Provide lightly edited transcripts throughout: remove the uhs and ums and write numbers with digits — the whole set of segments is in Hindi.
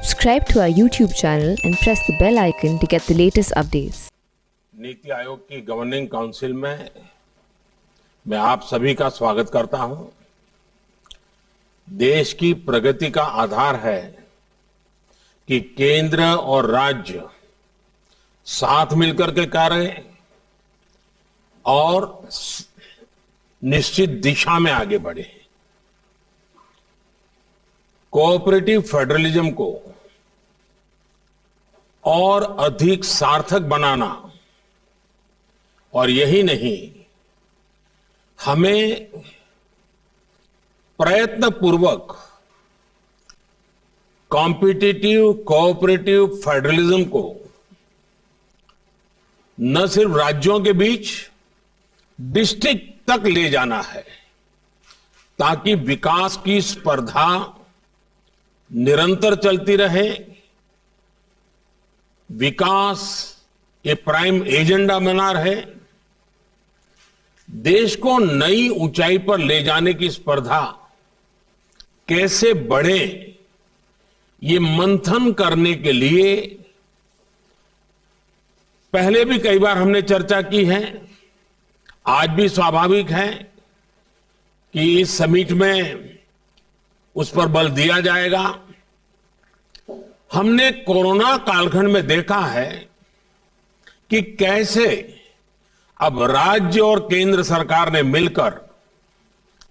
Subscribe to our YouTube channel and press the bell icon to get the latest updates. NITI Aayog की गवर्निंग काउंसिल में मैं आप सभी का स्वागत करता हूं। देश की प्रगति का आधार है कि केंद्र और राज्य साथ मिलकर के कार्य और निश्चित दिशा में आगे बढ़े। कोऑपरेटिव फेडरलिज्म को और अधिक सार्थक बनाना और यही नहीं, हमें प्रयत्नपूर्वक कॉम्पिटिटिव कोऑपरेटिव फेडरलिज्म को न सिर्फ राज्यों के बीच डिस्ट्रिक्ट तक ले जाना है, ताकि विकास की स्पर्धा निरंतर चलती रहे, विकास ये प्राइम एजेंडा बना रहे, देश को नई ऊंचाई पर ले जाने की स्पर्धा कैसे बढ़े, ये मंथन करने के लिए पहले भी कई बार हमने चर्चा की है। आज भी स्वाभाविक है कि इस समिट में उस पर बल दिया जाएगा। हमने कोरोना कालखंड में देखा है कि कैसे अब राज्य और केंद्र सरकार ने मिलकर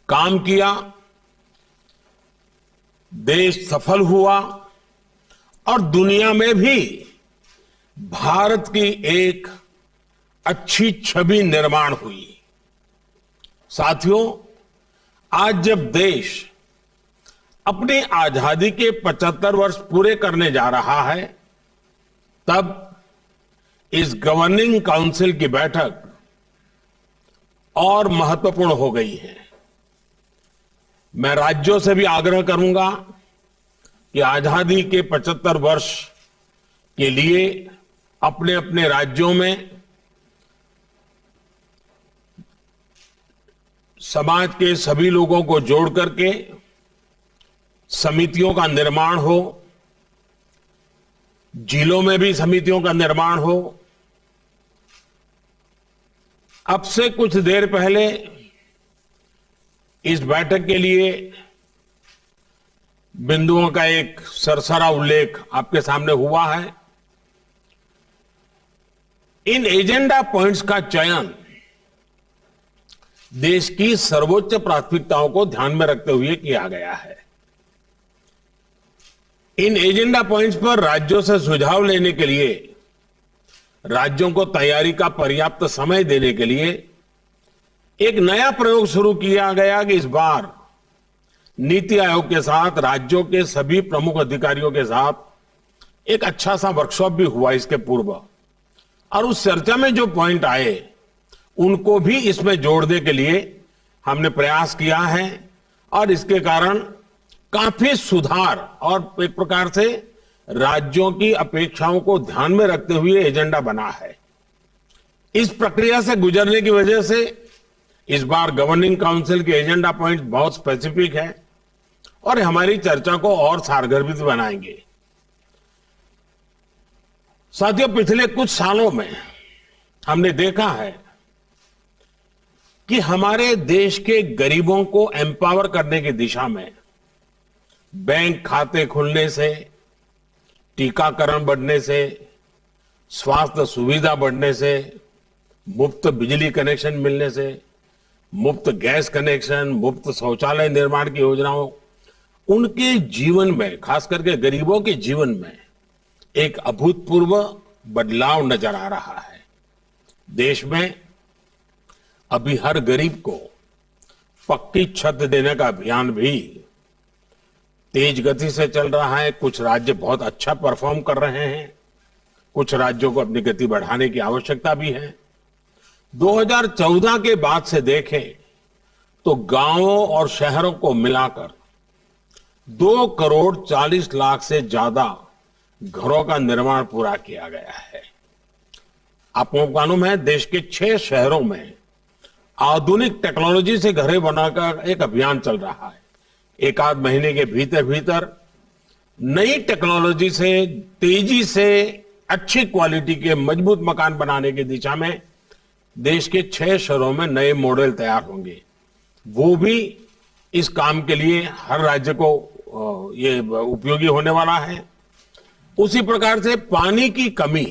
काम किया, देश सफल हुआ और दुनिया में भी भारत की एक अच्छी छवि निर्माण हुई। साथियों, आज जब देश अपनी आजादी के 75 वर्ष पूरे करने जा रहा है, तब इस गवर्निंग काउंसिल की बैठक और महत्वपूर्ण हो गई है। मैं राज्यों से भी आग्रह करूंगा कि आजादी के 75 वर्ष के लिए अपने अपने राज्यों में समाज के सभी लोगों को जोड़ करके समितियों का निर्माण हो, जिलों में भी समितियों का निर्माण हो। अब से कुछ देर पहले इस बैठक के लिए बिंदुओं का एक सरसरा उल्लेख आपके सामने हुआ है। इन एजेंडा पॉइंट्स का चयन देश की सर्वोच्च प्राथमिकताओं को ध्यान में रखते हुए किया गया है। इन एजेंडा पॉइंट्स पर राज्यों से सुझाव लेने के लिए, राज्यों को तैयारी का पर्याप्त समय देने के लिए एक नया प्रयोग शुरू किया गया कि इस बार नीति आयोग के साथ राज्यों के सभी प्रमुख अधिकारियों के साथ एक अच्छा सा वर्कशॉप भी हुआ इसके पूर्व, और उस चर्चा में जो पॉइंट आए उनको भी इसमें जोड़ने के लिए हमने प्रयास किया है, और इसके कारण काफी सुधार और एक प्रकार से राज्यों की अपेक्षाओं को ध्यान में रखते हुए एजेंडा बना है। इस प्रक्रिया से गुजरने की वजह से इस बार गवर्निंग काउंसिल के एजेंडा पॉइंट बहुत स्पेसिफिक है और हमारी चर्चा को और सारगर्भित बनाएंगे। साथियों, पिछले कुछ सालों में हमने देखा है कि हमारे देश के गरीबों को एम्पावर करने की दिशा में बैंक खाते खुलने से, टीकाकरण बढ़ने से, स्वास्थ्य सुविधा बढ़ने से, मुफ्त बिजली कनेक्शन मिलने से, मुफ्त गैस कनेक्शन, मुफ्त शौचालय निर्माण की योजनाओं, उनके जीवन में, खास करके गरीबों के जीवन में एक अभूतपूर्व बदलाव नजर आ रहा है। देश में अभी हर गरीब को पक्की छत देने का अभियान भी तेज गति से चल रहा है। कुछ राज्य बहुत अच्छा परफॉर्म कर रहे हैं, कुछ राज्यों को अपनी गति बढ़ाने की आवश्यकता भी है। 2014 के बाद से देखें तो गांवों और शहरों को मिलाकर 2 करोड़ 40 लाख से ज्यादा घरों का निर्माण पूरा किया गया है। आपको मालूम है, देश के 6 शहरों में आधुनिक टेक्नोलॉजी से घरें बनाकर एक अभियान चल रहा है। एक आध महीने के भीतर भीतर नई टेक्नोलॉजी से तेजी से अच्छी क्वालिटी के मजबूत मकान बनाने की दिशा में देश के 6 शहरों में नए मॉडल तैयार होंगे। वो भी इस काम के लिए हर राज्य को ये उपयोगी होने वाला है। उसी प्रकार से पानी की कमी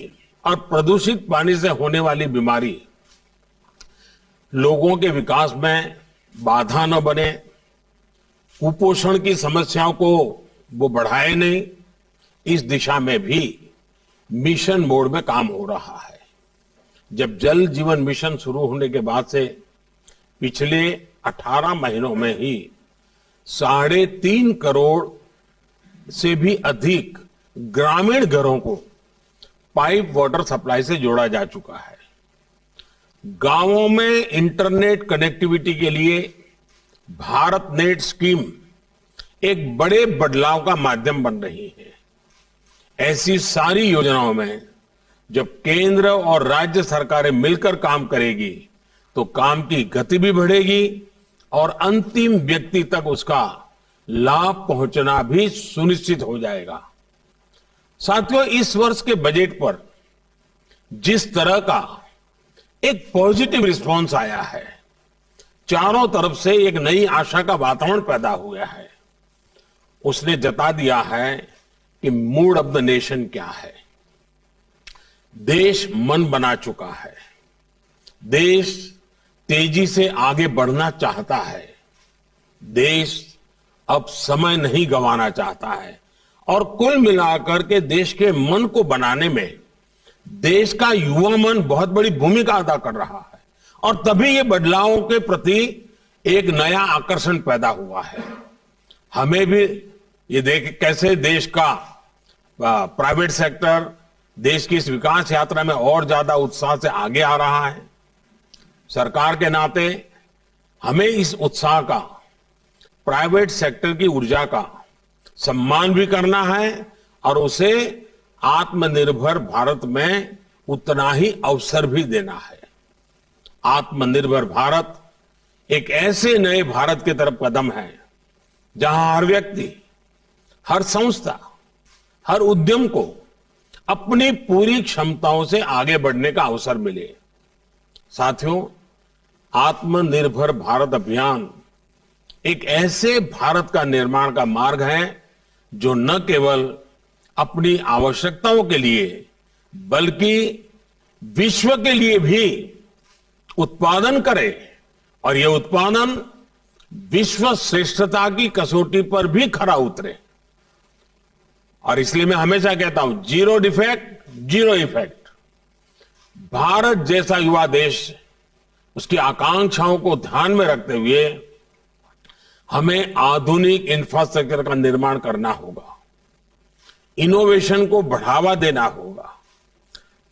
और प्रदूषित पानी से होने वाली बीमारी लोगों के विकास में बाधा न बने, कुपोषण की समस्याओं को वो बढ़ाए नहीं, इस दिशा में भी मिशन मोड में काम हो रहा है। जब जल जीवन मिशन शुरू होने के बाद से पिछले 18 महीनों में ही 3.5 करोड़ से भी अधिक ग्रामीण घरों को पाइप वाटर सप्लाई से जोड़ा जा चुका है। गांवों में इंटरनेट कनेक्टिविटी के लिए भारत नेट स्कीम एक बड़े बदलाव का माध्यम बन रही है। ऐसी सारी योजनाओं में जब केंद्र और राज्य सरकारें मिलकर काम करेगी तो काम की गति भी बढ़ेगी और अंतिम व्यक्ति तक उसका लाभ पहुंचना भी सुनिश्चित हो जाएगा। साथियों, इस वर्ष के बजट पर जिस तरह का एक पॉजिटिव रिस्पांस आया है, चारों तरफ से एक नई आशा का वातावरण पैदा हुआ है, उसने जता दिया है कि मूड ऑफ द नेशन क्या है। देश मन बना चुका है, देश तेजी से आगे बढ़ना चाहता है, देश अब समय नहीं गंवाना चाहता है और कुल मिलाकर के देश के मन को बनाने में देश का युवा मन बहुत बड़ी भूमिका अदा कर रहा है और तभी ये बदलावों के प्रति एक नया आकर्षण पैदा हुआ है। हमें भी ये देख कैसे देश का प्राइवेट सेक्टर देश की इस विकास यात्रा में और ज्यादा उत्साह से आगे आ रहा है। सरकार के नाते हमें इस उत्साह का, प्राइवेट सेक्टर की ऊर्जा का सम्मान भी करना है और उसे आत्मनिर्भर भारत में उतना ही अवसर भी देना है। आत्मनिर्भर भारत एक ऐसे नए भारत की तरफ कदम है जहां हर व्यक्ति, हर संस्था, हर उद्यम को अपनी पूरी क्षमताओं से आगे बढ़ने का अवसर मिले। साथियों, आत्मनिर्भर भारत अभियान एक ऐसे भारत का निर्माण का मार्ग है जो न केवल अपनी आवश्यकताओं के लिए बल्कि विश्व के लिए भी उत्पादन करे और यह उत्पादन विश्व श्रेष्ठता की कसौटी पर भी खरा उतरे। और इसलिए मैं हमेशा कहता हूं, zero defect zero effect. Bharat जैसा युवा देश, उसकी आकांक्षाओं को ध्यान में रखते हुए हमें आधुनिक इंफ्रास्ट्रक्चर का निर्माण करना होगा, इनोवेशन को बढ़ावा देना होगा,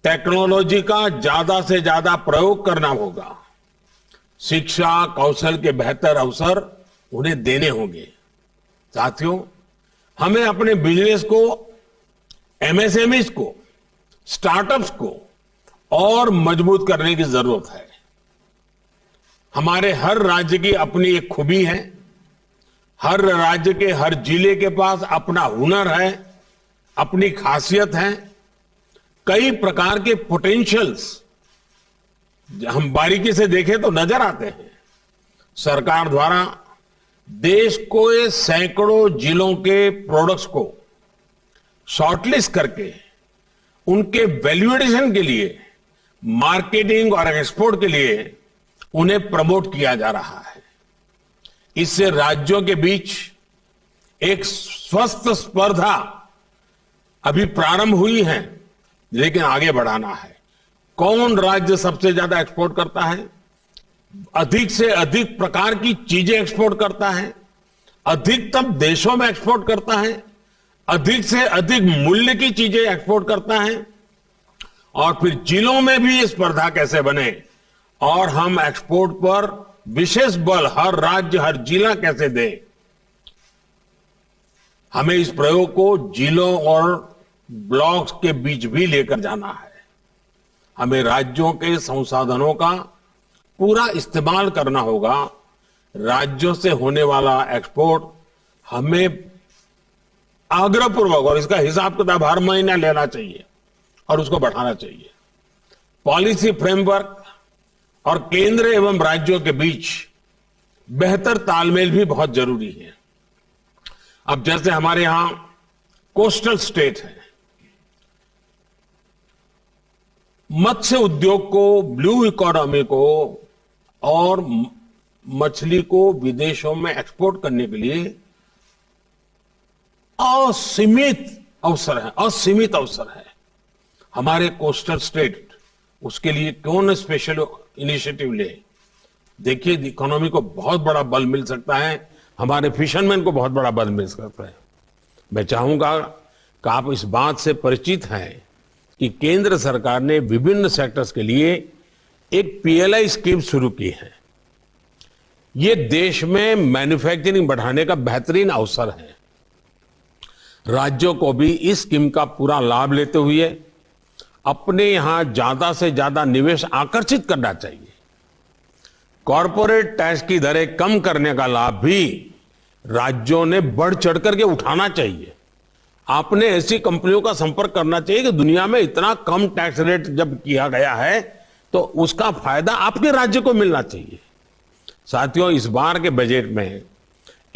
टेक्नोलॉजी का ज्यादा से ज्यादा प्रयोग करना होगा, शिक्षा कौशल के बेहतर अवसर उन्हें देने होंगे। साथियों, हमें अपने बिजनेस को, एमएसएमईज को, स्टार्टअप्स को और मजबूत करने की जरूरत है। हमारे हर राज्य की अपनी एक खूबी है, हर राज्य के हर जिले के पास अपना हुनर है, अपनी खासियत है, कई प्रकार के पोटेंशियल्स हम बारीकी से देखें तो नजर आते हैं। सरकार द्वारा देश को ये सैकड़ों जिलों के प्रोडक्ट्स को शॉर्टलिस्ट करके उनके वैल्यूएडिशन के लिए, मार्केटिंग और एक्सपोर्ट के लिए उन्हें प्रमोट किया जा रहा है। इससे राज्यों के बीच एक स्वस्थ स्पर्धा अभी प्रारंभ हुई है, लेकिन आगे बढ़ाना है। कौन राज्य सबसे ज्यादा एक्सपोर्ट करता है, अधिक से अधिक प्रकार की चीजें एक्सपोर्ट करता है, अधिकतम देशों में एक्सपोर्ट करता है, अधिक से अधिक मूल्य की चीजें एक्सपोर्ट करता है, और फिर जिलों में भी ये स्पर्धा कैसे बने और हम एक्सपोर्ट पर विशेष बल हर राज्य, हर जिला कैसे दे। हमें इस प्रयोग को जिलों और ब्लॉक्स के बीच भी लेकर जाना है। हमें राज्यों के संसाधनों का पूरा इस्तेमाल करना होगा। राज्यों से होने वाला एक्सपोर्ट हमें आग्रहपूर्वक, और इसका हिसाब किताब हर महीना लेना चाहिए और उसको बढ़ाना चाहिए। पॉलिसी फ्रेमवर्क और केंद्र एवं राज्यों के बीच बेहतर तालमेल भी बहुत जरूरी है। अब जैसे हमारे यहां कोस्टल स्टेट है, मत्स्य उद्योग को, ब्लू इकोनॉमी को और मछली को विदेशों में एक्सपोर्ट करने के लिए असीमित अवसर है। हमारे कोस्टल स्टेट उसके लिए क्यों न स्पेशल इनिशिएटिव ले। देखिए, इकोनॉमी को बहुत बड़ा बल मिल सकता है, हमारे फिशरमैन को बहुत बड़ा बल मिल सकता है। मैं चाहूंगा कि आप इस बात से परिचित हैं कि केंद्र सरकार ने विभिन्न सेक्टर्स के लिए एक पीएलआई स्कीम शुरू की है। ये देश में मैन्युफैक्चरिंग बढ़ाने का बेहतरीन अवसर है। राज्यों को भी इस स्कीम का पूरा लाभ लेते हुए अपने यहां ज्यादा से ज्यादा निवेश आकर्षित करना चाहिए। कॉरपोरेट टैक्स की दरें कम करने का लाभ भी राज्यों ने बढ़ चढ़ करके उठाना चाहिए। आपने ऐसी कंपनियों का संपर्क करना चाहिए कि दुनिया में इतना कम टैक्स रेट जब किया गया है तो उसका फायदा आपके राज्य को मिलना चाहिए। साथियों, इस बार के बजट में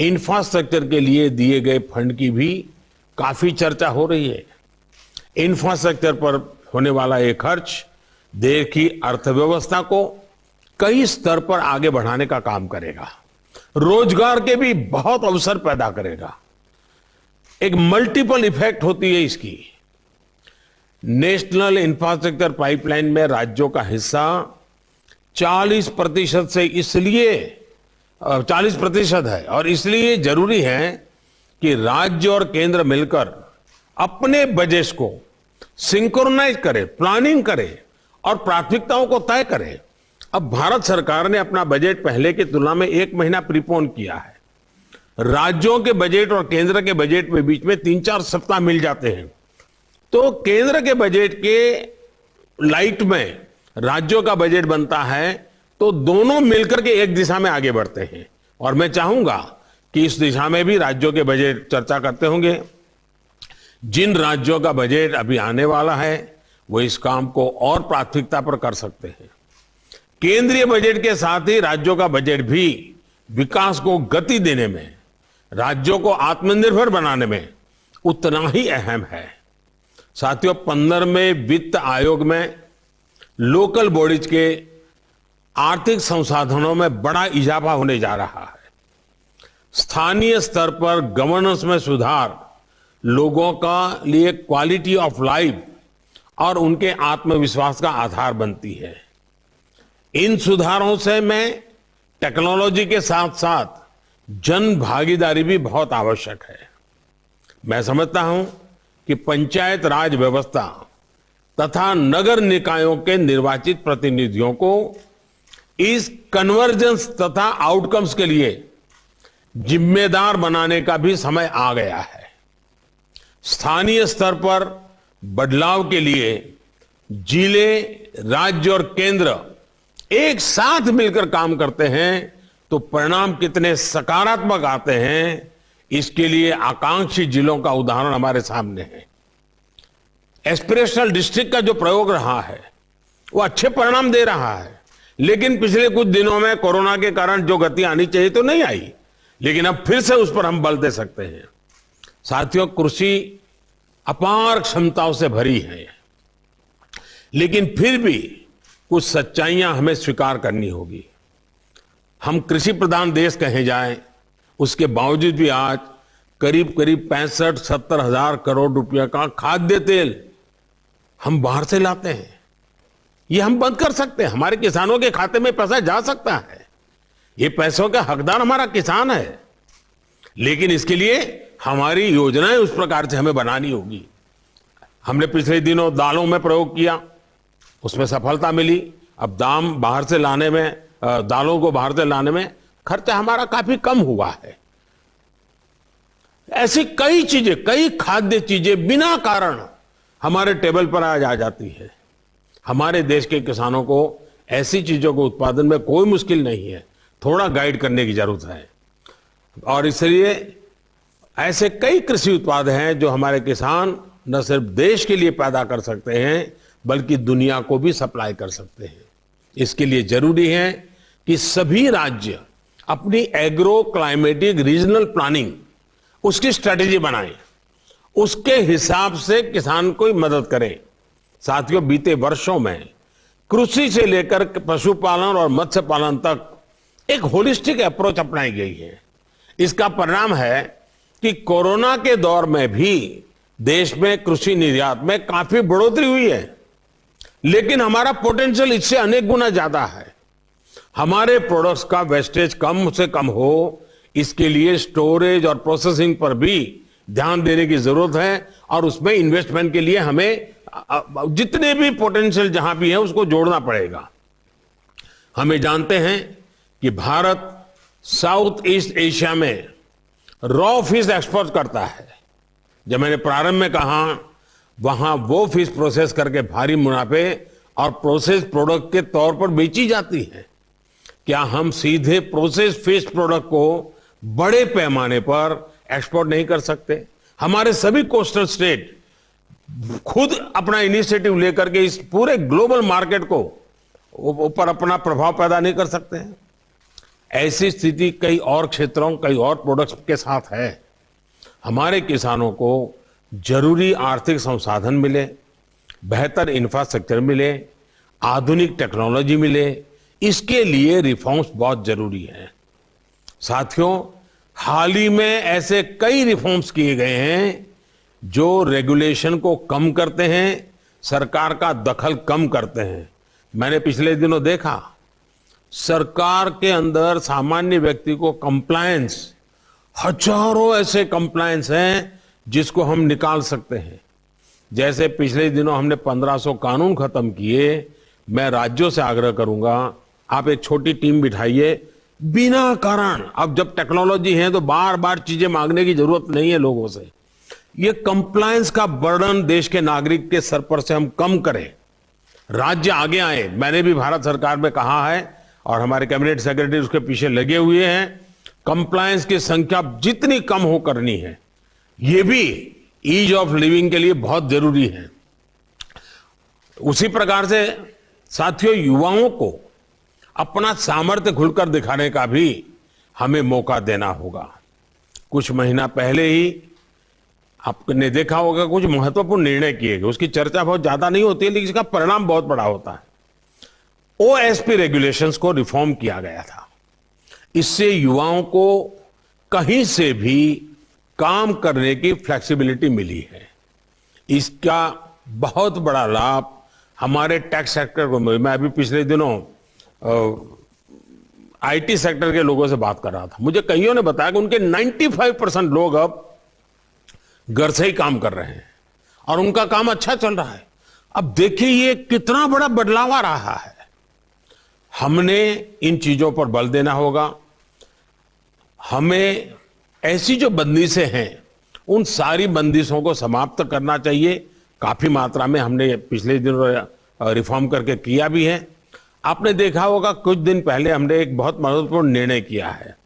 इंफ्रास्ट्रक्चर के लिए दिए गए फंड की भी काफी चर्चा हो रही है। इंफ्रास्ट्रक्चर पर होने वाला ये खर्च देश की अर्थव्यवस्था को कई स्तर पर आगे बढ़ाने का काम करेगा, रोजगार के भी बहुत अवसर पैदा करेगा। एक मल्टीपल इफेक्ट होती है इसकी। नेशनल इंफ्रास्ट्रक्चर पाइपलाइन में राज्यों का हिस्सा 40% से इसलिए 40% है, और इसलिए जरूरी है कि राज्य और केंद्र मिलकर अपने बजट को सिंक्रोनाइज करे, प्लानिंग करे और प्राथमिकताओं को तय करे। अब भारत सरकार ने अपना बजट पहले की तुलना में 1 महीना प्रीपोन किया है। राज्यों के बजट और केंद्र के बजट में बीच में 3-4 सप्ताह मिल जाते हैं, तो केंद्र के बजट के लाइट में राज्यों का बजट बनता है, तो दोनों मिलकर के एक दिशा में आगे बढ़ते हैं। और मैं चाहूंगा कि इस दिशा में भी राज्यों के बजट चर्चा करते होंगे। जिन राज्यों का बजट अभी आने वाला है वो इस काम को और प्राथमिकता पर कर सकते हैं। केंद्रीय बजट के साथ ही राज्यों का बजट भी विकास को गति देने में, राज्यों को आत्मनिर्भर बनाने में उतना ही अहम है। साथियों, 15वें वित्त आयोग में लोकल बॉडीज के आर्थिक संसाधनों में बड़ा इजाफा होने जा रहा है। स्थानीय स्तर पर गवर्नेंस में सुधार लोगों का लिए क्वालिटी ऑफ लाइफ और उनके आत्मविश्वास का आधार बनती है। इन सुधारों से में टेक्नोलॉजी के साथ साथ जन भागीदारी भी बहुत आवश्यक है। मैं समझता हूं कि पंचायत राज व्यवस्था तथा नगर निकायों के निर्वाचित प्रतिनिधियों को इस कन्वर्जेंस तथा आउटकम्स के लिए जिम्मेदार बनाने का भी समय आ गया है। स्थानीय स्तर पर बदलाव के लिए जिले, राज्य और केंद्र एक साथ मिलकर काम करते हैं तो परिणाम कितने सकारात्मक आते हैं, इसके लिए आकांक्षी जिलों का उदाहरण हमारे सामने है। एस्पिरेशनल डिस्ट्रिक्ट का जो प्रयोग रहा है वो अच्छे परिणाम दे रहा है, लेकिन पिछले कुछ दिनों में कोरोना के कारण जो गति आनी चाहिए तो नहीं आई, लेकिन अब फिर से उस पर हम बल दे सकते हैं। साथियों, कृषि अपार क्षमताओं से भरी है, लेकिन फिर भी कुछ सच्चाइयां हमें स्वीकार करनी होगी। हम कृषि प्रधान देश कहे जाएं, उसके बावजूद भी आज करीब 65-70 हजार करोड़ रुपए का खाद्य तेल हम बाहर से लाते हैं। ये हम बंद कर सकते हैं। हमारे किसानों के खाते में पैसा जा सकता है, ये पैसों का हकदार हमारा किसान है, लेकिन इसके लिए हमारी योजनाएं उस प्रकार से हमें बनानी होगी। हमने पिछले दिनों दालों में प्रयोग किया, उसमें सफलता मिली। अब दाम बाहर से लाने में, दालों को बाहर से लाने में खर्चा हमारा काफी कम हुआ है। ऐसी कई चीजें, कई खाद्य चीजें बिना कारण हमारे टेबल पर आज आ जाती है। हमारे देश के किसानों को ऐसी चीजों को उत्पादन में कोई मुश्किल नहीं है, थोड़ा गाइड करने की जरूरत है। और इसलिए ऐसे कई कृषि उत्पाद हैं जो हमारे किसान न सिर्फ देश के लिए पैदा कर सकते हैं बल्कि दुनिया को भी सप्लाई कर सकते हैं। इसके लिए जरूरी है कि सभी राज्य अपनी एग्रो क्लाइमेटिक रीजनल प्लानिंग उसकी स्ट्रेटेजी बनाएं, उसके हिसाब से किसान को मदद करें। साथियों, बीते वर्षों में कृषि से लेकर पशुपालन और मत्स्य पालन तक एक होलिस्टिक अप्रोच अपनाई गई है। इसका परिणाम है कि कोरोना के दौर में भी देश में कृषि निर्यात में काफी बढ़ोतरी हुई है, लेकिन हमारा पोटेंशियल इससे अनेक गुना ज्यादा है। हमारे प्रोडक्ट्स का वेस्टेज कम से कम हो, इसके लिए स्टोरेज और प्रोसेसिंग पर भी ध्यान देने की जरूरत है और उसमें इन्वेस्टमेंट के लिए हमें जितने भी पोटेंशियल जहां भी है उसको जोड़ना पड़ेगा। हमें जानते हैं कि भारत साउथ ईस्ट एशिया में रॉ फिश एक्सपोर्ट करता है। जब मैंने प्रारंभ में कहा, वहां वो फिश प्रोसेस करके भारी मुनाफे और प्रोसेस प्रोडक्ट के तौर पर बेची जाती है। क्या हम सीधे प्रोसेस फिश प्रोडक्ट को बड़े पैमाने पर एक्सपोर्ट नहीं कर सकते? हमारे सभी कोस्टल स्टेट खुद अपना इनिशिएटिव लेकर के इस पूरे ग्लोबल मार्केट को ऊपर अपना प्रभाव पैदा नहीं कर सकते हैं? ऐसी स्थिति कई और क्षेत्रों, कई और प्रोडक्ट्स के साथ है। हमारे किसानों को जरूरी आर्थिक संसाधन मिले, बेहतर इंफ्रास्ट्रक्चर मिले, आधुनिक टेक्नोलॉजी मिले, इसके लिए रिफॉर्म्स बहुत जरूरी है। साथियों, हाल ही में ऐसे कई रिफॉर्म्स किए गए हैं जो रेगुलेशन को कम करते हैं, सरकार का दखल कम करते हैं। मैंने पिछले दिनों देखा, सरकार के अंदर सामान्य व्यक्ति को कंप्लायंस, हजारों ऐसे कंप्लायंस हैं जिसको हम निकाल सकते हैं। जैसे पिछले दिनों हमने 1500 कानून खत्म किए। मैं राज्यों से आग्रह करूंगा, आप एक छोटी टीम बिठाइए, बिना कारण, अब जब टेक्नोलॉजी है तो बार बार चीजें मांगने की जरूरत नहीं है लोगों से। ये कंप्लायंस का बर्डन देश के नागरिक के सर पर से हम कम करें, राज्य आगे आए। मैंने भी भारत सरकार में कहा है और हमारे कैबिनेट सेक्रेटरी उसके पीछे लगे हुए हैं, कंप्लायंस की संख्या जितनी कम हो करनी है। ये भी ईज ऑफ लिविंग के लिए बहुत जरूरी है। उसी प्रकार से साथियों, युवाओं को अपना सामर्थ्य खुलकर दिखाने का भी हमें मौका देना होगा। कुछ महीना पहले ही आपने देखा होगा कुछ महत्वपूर्ण निर्णय किए गए, उसकी चर्चा बहुत ज्यादा नहीं होती है लेकिन इसका परिणाम बहुत बड़ा होता है। ओएसपी रेगुलेशंस को रिफॉर्म किया गया था। इससे युवाओं को कहीं से भी काम करने की फ्लेक्सिबिलिटी मिली है। इसका बहुत बड़ा लाभ हमारे टैक्स सेक्टर को मिला। मैं अभी पिछले दिनों आईटी सेक्टर के लोगों से बात कर रहा था। मुझे कईयों ने बताया कि उनके 95% लोग अब घर से ही काम कर रहे हैं और उनका काम अच्छा चल रहा है। अब देखिए ये कितना बड़ा बदलाव आ रहा है। हमने इन चीजों पर बल देना होगा। हमें ऐसी जो बंदिशें हैं उन सारी बंदिशों को समाप्त करना चाहिए। काफी मात्रा में हमने पिछले दिनों रिफॉर्म करके किया भी है। आपने देखा होगा कुछ दिन पहले हमने एक बहुत महत्वपूर्ण निर्णय किया है।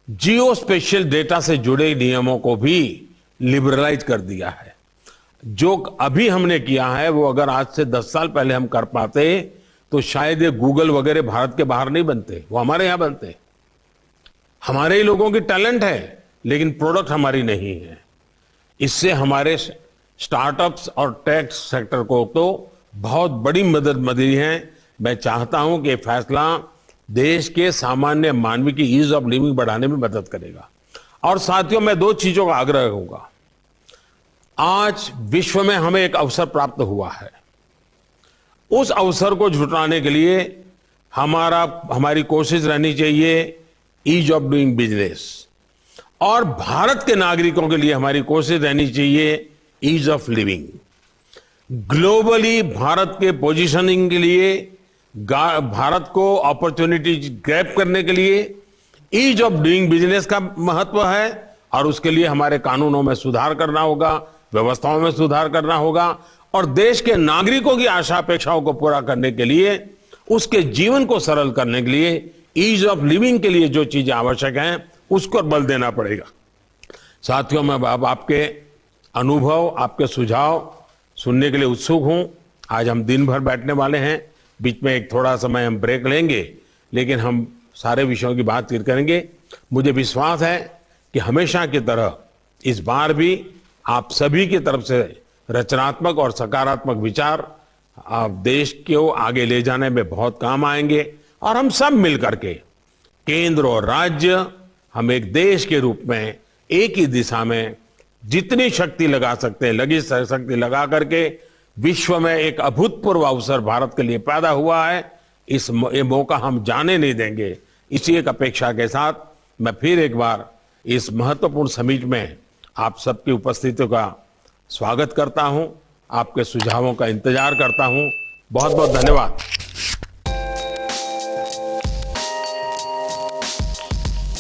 जियो स्पेशियल डेटा से जुड़े नियमों को भी लिबरलाइज कर दिया है। जो अभी हमने किया है वो अगर आज से 10 साल पहले हम कर पाते तो शायद ये गूगल वगैरह भारत के बाहर नहीं बनते, वो हमारे यहां बनते। हमारे ही लोगों की टैलेंट है लेकिन प्रोडक्ट हमारी नहीं है। इससे हमारे स्टार्टअप्स और टेक सेक्टर को तो बहुत बड़ी मदद मिली है। मैं चाहता हूं कि ये फैसला देश के सामान्य मानव की ईज ऑफ लिविंग बढ़ाने में मदद करेगा। और साथियों, मैं 2 चीजों का आग्रह करूंगा। आज विश्व में हमें एक अवसर प्राप्त हुआ है। उस अवसर को जुटाने के लिए हमारी कोशिश रहनी चाहिए ईज ऑफ डूइंग बिजनेस, और भारत के नागरिकों के लिए हमारी कोशिश रहनी चाहिए ease of living. Globally Bharat के पोजीशनिंग के लिए, भारत को अपॉर्चुनिटीज ग्रैब करने के लिए ईज ऑफ डूइंग बिजनेस का महत्व है और उसके लिए हमारे कानूनों में सुधार करना होगा, व्यवस्थाओं में सुधार करना होगा और देश के नागरिकों की आशा अपेक्षाओं को पूरा करने के लिए, उसके जीवन को सरल करने के लिए, ईज ऑफ लिविंग के लिए जो चीजें आवश्यक हैं उसको बल देना पड़ेगा। साथियों, मैं अब आपके अनुभव, आपके सुझाव सुनने के लिए उत्सुक हूं। आज हम दिन भर बैठने वाले हैं, बीच में एक थोड़ा समय हम ब्रेक लेंगे, लेकिन हम सारे विषयों की बात करेंगे। मुझे विश्वास है कि हमेशा की तरह इस बार भी आप सभी की तरफ से रचनात्मक और सकारात्मक विचार आप देश को आगे ले जाने में बहुत काम आएंगे। और हम सब मिलकर के, केंद्र और राज्य, हम एक देश के रूप में एक ही दिशा में जितनी शक्ति लगा सकते हैं, लगी शक्ति लगा करके विश्व में एक अभूतपूर्व अवसर भारत के लिए पैदा हुआ है। ये मौका हम जाने नहीं देंगे। इसी एक अपेक्षा के साथ मैं फिर एक बार इस महत्वपूर्ण समिट में आप सबकी उपस्थिति का स्वागत करता हूं, आपके सुझावों का इंतजार करता हूं। बहुत बहुत धन्यवाद।